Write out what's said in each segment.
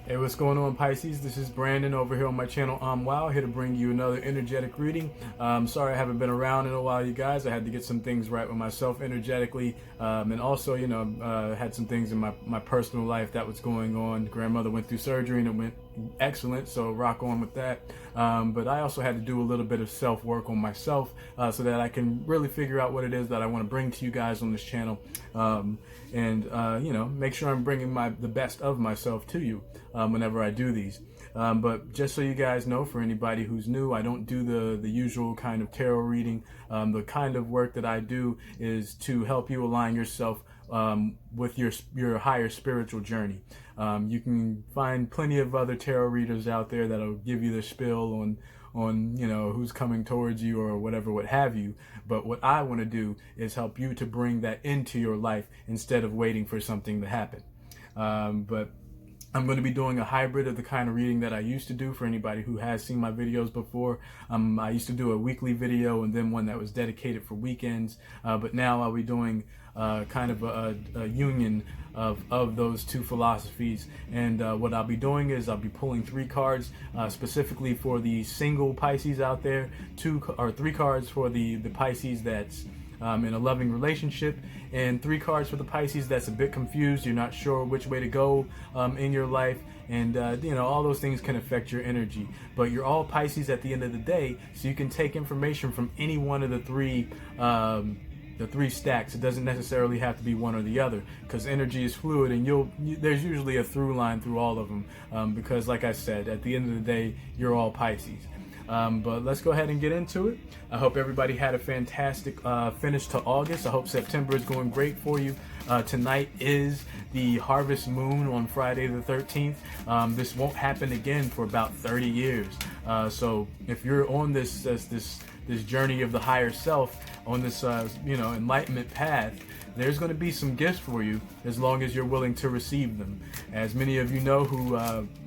Hey, what's going on, Pisces? This is Brandon over here on my channel. Wow, here to bring you another energetic reading. Sorry I haven't been around in a while, you guys. I had to get some things right with myself energetically, and also, had some things in my personal life that was going on. Grandmother went through surgery and it went excellent, so rock on with that. But I also had to do a little bit of self-work on myself so that I can really figure out what it is that I want to bring to you guys on this channel, and make sure I'm bringing the best of myself to you whenever I do these. But just so you guys know, for anybody who's new, I don't do the usual kind of tarot reading. The kind of work that I do is to help you align yourself with your higher spiritual journey. You can find plenty of other tarot readers out there that'll give you the spiel on who's coming towards you or whatever, what have you. But what I want to do is help you to bring that into your life instead of waiting for something to happen. But I'm going to be doing a hybrid of the kind of reading that I used to do. For anybody who has seen my videos before, I used to do a weekly video and then one that was dedicated for weekends. But now I'll be doing kind of a union of those two philosophies. And what I'll be doing is I'll be pulling 3 cards specifically for the single Pisces out there, 2 or 3 cards for the Pisces that's in a loving relationship, and 3 cards for the Pisces that's a bit confused, you're not sure which way to go in your life, and all those things can affect your energy. But you're all Pisces at the end of the day, so you can take information from any one of the three stacks. It doesn't necessarily have to be one or the other, because energy is fluid, and there's usually a through line through all of them, because like I said, at the end of the day, you're all Pisces. But let's go ahead and get into it. I hope everybody had a fantastic finish to August. I hope September is going great for you. Tonight is the harvest moon on Friday the 13th. This won't happen again for about 30 years. So if you're on this journey of the higher self, on this enlightenment path, there's going to be some gifts for you as long as you're willing to receive them. As many of you know who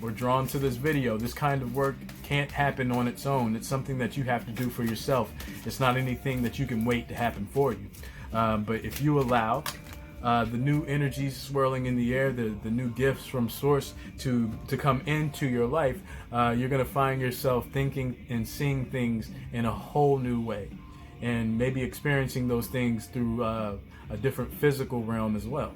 were drawn to this video, this kind of work can't happen on its own. It's something that you have to do for yourself. It's not anything that you can wait to happen for you. But if you allow the new energies swirling in the air, the new gifts from source to come into your life, you're going to find yourself thinking and seeing things in a whole new way, and maybe experiencing those things through a different physical realm as well.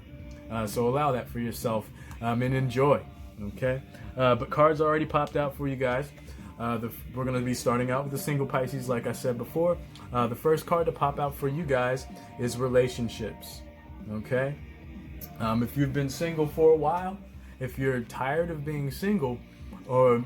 So allow that for yourself and enjoy. Okay, but cards already popped out for you guys. We're going to be starting out with the single Pisces, like I said before. The first card to pop out for you guys is relationships. Okay, if you've been single for a while, if you're tired of being single, or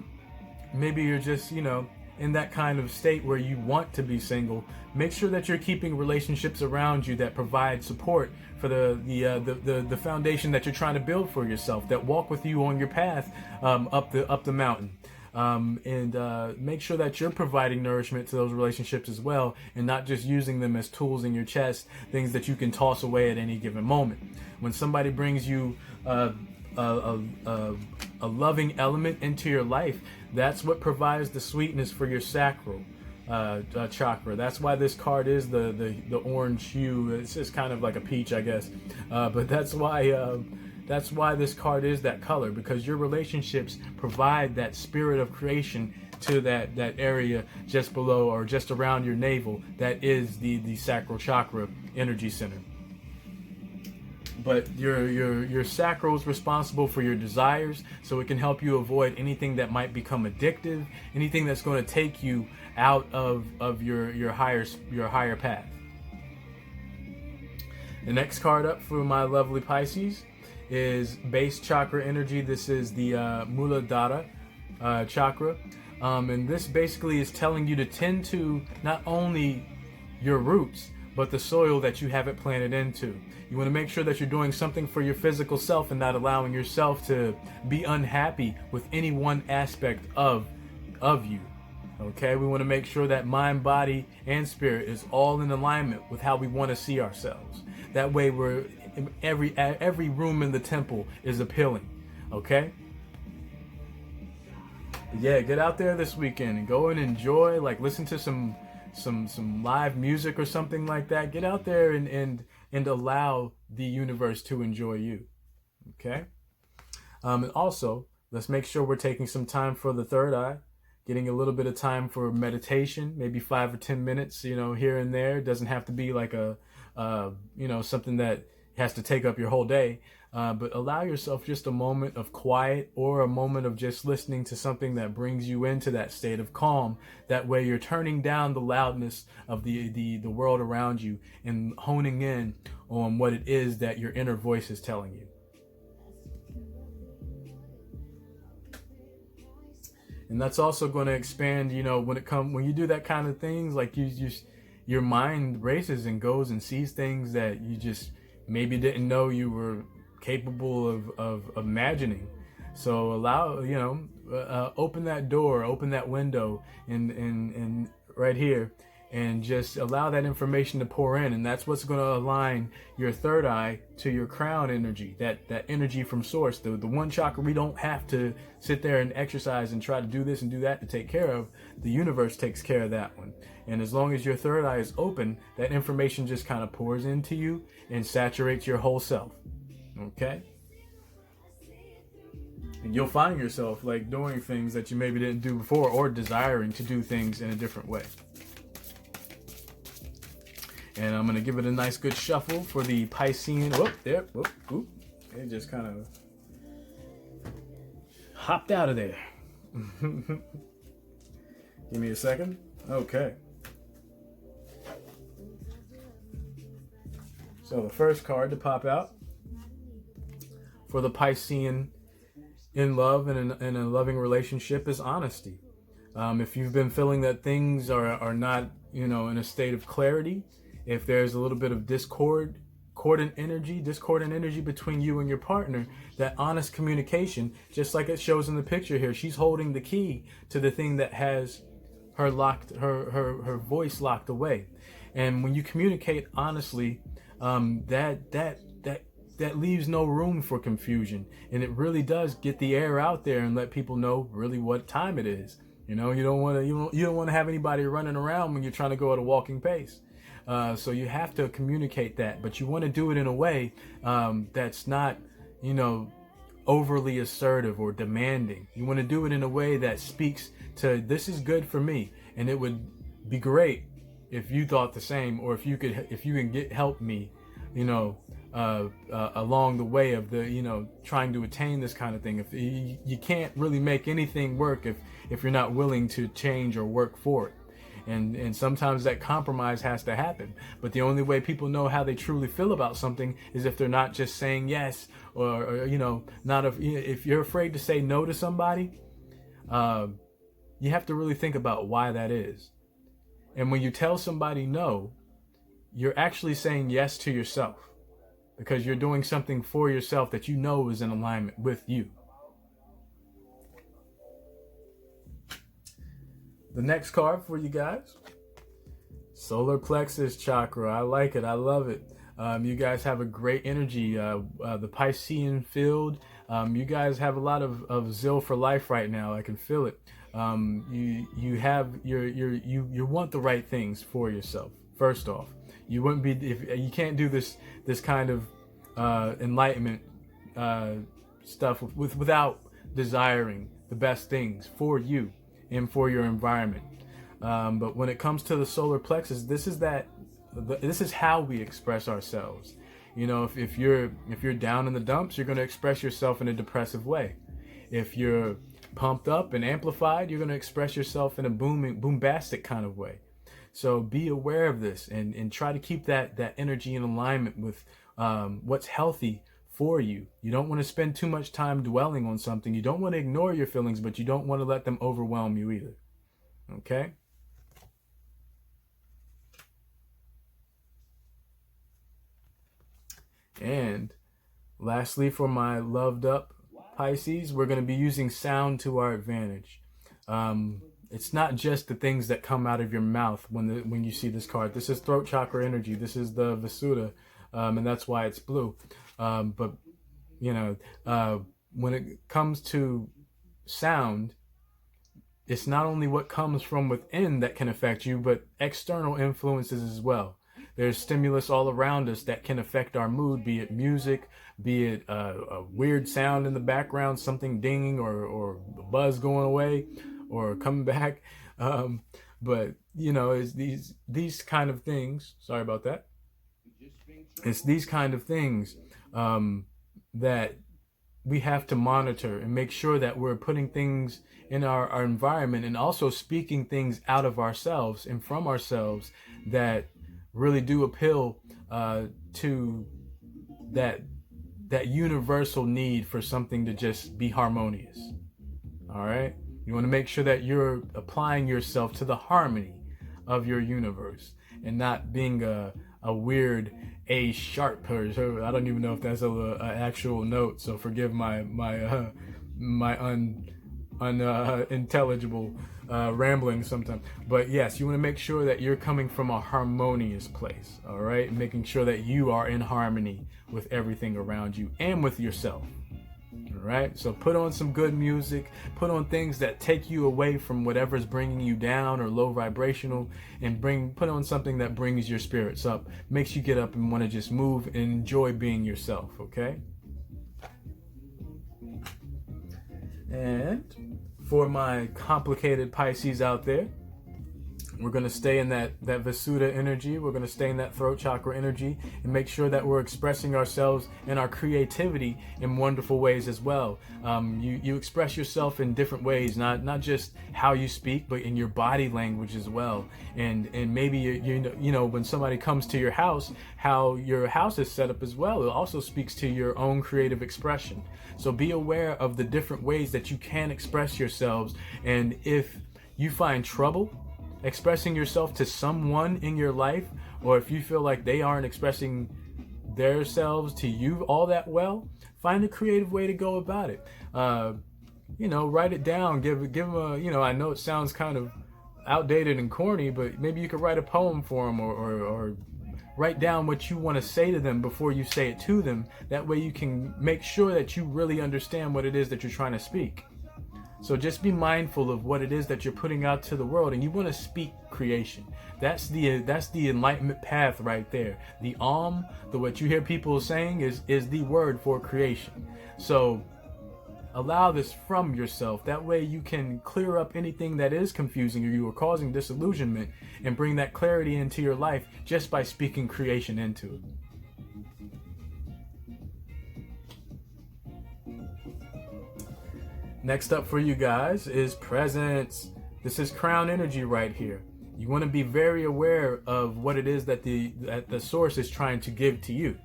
maybe you're just in that kind of state where you want to be single, make sure that you're keeping relationships around you that provide support for the foundation that you're trying to build for yourself, that walk with you on your path up the mountain. And make sure that you're providing nourishment to those relationships as well, and not just using them as tools in your chest, things that you can toss away at any given moment. When somebody brings you a loving element into your life, that's what provides the sweetness for your sacral chakra. That's why this card is the orange hue. It's just kind of like a peach, I guess, but that's why this card is that color, because your relationships provide that spirit of creation to that area just below or just around your navel. That is the sacral chakra energy center. But your sacral is responsible for your desires, so it can help you avoid anything that might become addictive, anything that's going to take you out of your higher path. The next card up for my lovely Pisces is base chakra energy. This is the Muladhara chakra, and this basically is telling you to tend to not only your roots, but the soil that you have it planted into. You want to make sure that you're doing something for your physical self and not allowing yourself to be unhappy with any one aspect of you. Okay, we want to make sure that mind, body, and spirit is all in alignment with how we want to see ourselves. That way, every room in the temple is appealing. Okay. Yeah, get out there this weekend and go and enjoy. Like, listen to some live music or something like that. Get out there and allow the universe to enjoy you. Okay. And also, let's make sure we're taking some time for the third eye, getting a little bit of time for meditation, maybe 5 or 10 minutes, here and there. It doesn't have to be like something that has to take up your whole day. But allow yourself just a moment of quiet or a moment of just listening to something that brings you into that state of calm. That way you're turning down the loudness of the world around you and honing in on what it is that your inner voice is telling you. And that's also going to expand, when you do that kind of things, like your mind races and goes and sees things that you just maybe didn't know you were capable of imagining. So allow, open that door, open that window and right here, and just allow that information to pour in. And that's what's going to align your third eye to your crown energy, that energy from source, the one chakra we don't have to sit there and exercise and try to do this and do that to take care of. The universe takes care of that one. And as long as your third eye is open, that information just kind of pours into you and saturates your whole self. Okay? And you'll find yourself like doing things that you maybe didn't do before, or desiring to do things in a different way. And I'm going to give it a nice good shuffle for the Piscean. Whoop, there. Whoop, whoop. It just kind of hopped out of there. Give me a second. Okay. So the first card to pop out for the Piscean in love and in a loving relationship is honesty. If you've been feeling that things are not, in a state of clarity, if there's a little bit of discordant energy between you and your partner, that honest communication, just like it shows in the picture here, she's holding the key to the thing that has her voice locked away. And when you communicate honestly, that leaves no room for confusion, and it really does get the air out there and let people know really what time it is. You don't want to have anybody running around when you're trying to go at a walking pace. So you have to communicate that, but you want to do it in a way that's not, overly assertive or demanding. You want to do it in a way that speaks to, this is good for me, and it would be great if you thought the same, or if you can help me, along the way of trying to attain this kind of thing. If you can't really make anything work if you're not willing to change or work for it. And sometimes that compromise has to happen. But the only way people know how they truly feel about something is if they're not just saying yes, or if you're afraid to say no to somebody, you have to really think about why that is. And when you tell somebody no, you're actually saying yes to yourself, because you're doing something for yourself that you know is in alignment with you. The next card for you guys, solar plexus chakra. I like it. I love it. You guys have a great energy. The Piscean field. You guys have a lot of zeal for life right now. I can feel it. You want the right things for yourself. First off, you wouldn't be if you can't do this kind of enlightenment stuff without desiring the best things for you and for your environment. But when it comes to the solar plexus, this is how we express ourselves. If you're down in the dumps, you're going to express yourself in a depressive way. If you're pumped up and amplified, you're going to express yourself in a bombastic kind of way. So be aware of this and try to keep that energy in alignment with what's healthy for you. You don't want to spend too much time dwelling on something. You don't want to ignore your feelings, but you don't want to let them overwhelm you either. Okay? And lastly, for my loved up Pisces, we're going to be using sound to our advantage. It's not just the things that come out of your mouth when you see this card. This is throat chakra energy. This is the Visuddha, and that's why it's blue. But when it comes to sound, it's not only what comes from within that can affect you, but external influences as well. There's stimulus all around us that can affect our mood, be it music, be it a weird sound in the background, something dinging or a buzz going away or coming back. But, you know, it's these kind of things. Sorry about that. It's these kind of things that we have to monitor and make sure that we're putting things in our environment and also speaking things out of ourselves and from ourselves that really do appeal to that universal need for something to just be harmonious. All right? You want to make sure that you're applying yourself to the harmony of your universe and not being a weird A sharp person. I don't even know if that's an actual note, so forgive my unintelligible rambling sometimes. But yes, you want to make sure that you're coming from a harmonious place, all right? Making sure that you are in harmony with everything around you and with yourself. All right, so put on some good music, put on things that take you away from whatever's bringing you down or low vibrational, and put on something that brings your spirits up, makes you get up and want to just move and enjoy being yourself, okay? And for my complicated Pisces out there, we're going to stay in that Visuddha energy. We're going to stay in that throat chakra energy and make sure that we're expressing ourselves and our creativity in wonderful ways as well. You express yourself in different ways, not just how you speak, but in your body language as well. And maybe you know when somebody comes to your house, how your house is set up as well. It also speaks to your own creative expression. So be aware of the different ways that you can express yourselves. And if you find trouble expressing yourself to someone in your life, or if you feel like they aren't expressing themselves to you all that well, find a creative way to go about it. Write it down, give them a, I know it sounds kind of outdated and corny, but maybe you could write a poem for them or write down what you want to say to them before you say it to them. That way you can make sure that you really understand what it is that you're trying to speak. So just be mindful of what it is that you're putting out to the world, and you want to speak creation. That's the enlightenment path right there. The what you hear people saying is the word for creation. So allow this from yourself. That way you can clear up anything that is confusing or you are causing disillusionment, and bring that clarity into your life just by speaking creation into it. Next up for you guys is presence. This is crown energy right here. You want to be very aware of what it is that the source is trying to give to you.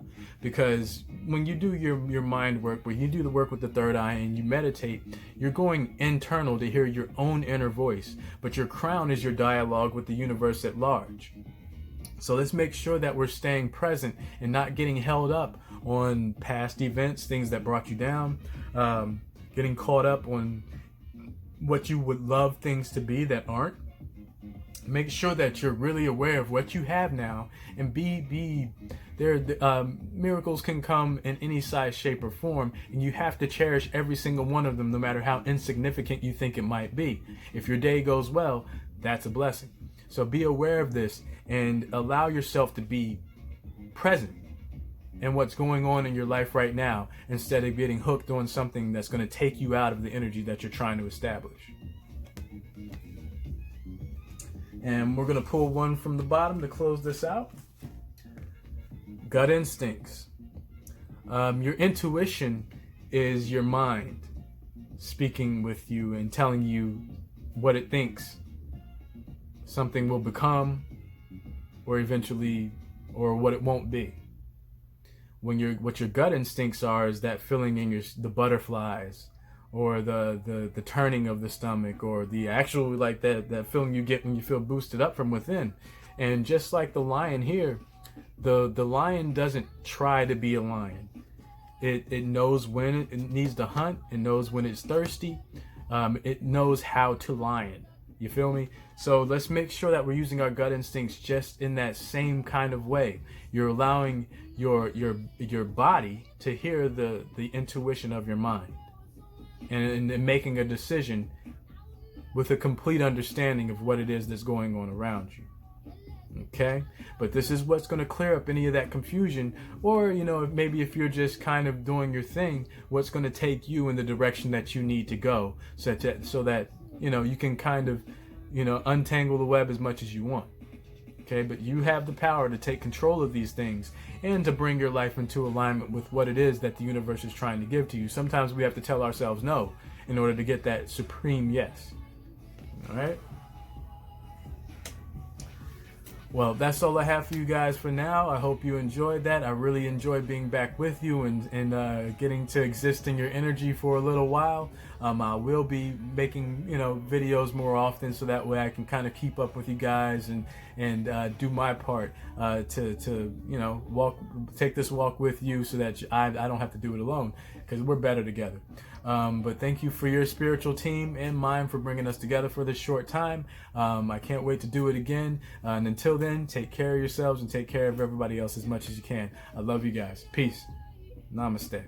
Because when you do your mind work, when you do the work with the third eye and you meditate, you're going internal to hear your own inner voice. But your crown is your dialogue with the universe at large. So let's make sure that we're staying present and not getting held up on past events, things that brought you down, getting caught up on what you would love things to be that aren't. Make sure that you're really aware of what you have now, and miracles can come in any size, shape, or form, and you have to cherish every single one of them, no matter how insignificant you think it might be. If your day goes well, that's a blessing. So be aware of this and allow yourself to be present in what's going on in your life right now, instead of getting hooked on something that's going to take you out of the energy that you're trying to establish. And we're going to pull one from the bottom to close this out. Gut instincts. Your intuition is your mind speaking with you and telling you what it thinks something will become, or eventually, or what it won't be. What your gut instincts are is that feeling in the butterflies, or the turning of the stomach, or the actual, like that feeling you get when you feel boosted up from within. And just like the lion here, the lion doesn't try to be a lion. It knows when it needs to hunt. It knows when it's thirsty. It knows how to lion. You feel me? So let's make sure that we're using our gut instincts just in that same kind of way. You're allowing your body to hear the intuition of your mind, and making a decision with a complete understanding of what it is that's going on around you. Okay, but this is what's going to clear up any of that confusion, or maybe if you're just kind of doing your thing, what's going to take you in the direction that you need to go, so that you can kind of untangle the web as much as you want. Okay, but you have the power to take control of these things and to bring your life into alignment with what it is that the universe is trying to give to you. Sometimes we have to tell ourselves no in order to get that supreme yes. All right. Well, that's all I have for you guys for now. I hope you enjoyed that. I really enjoyed being back with you and getting to exist in your energy for a little while. I will be making videos more often, so that way I can kind of keep up with you guys and do my part to take this walk with you, so that I don't have to do it alone, because we're better together. But thank you for your spiritual team and mine for bringing us together for this short time. I can't wait to do it again. And until then, take care of yourselves and take care of everybody else as much as you can. I love you guys. Peace. Namaste.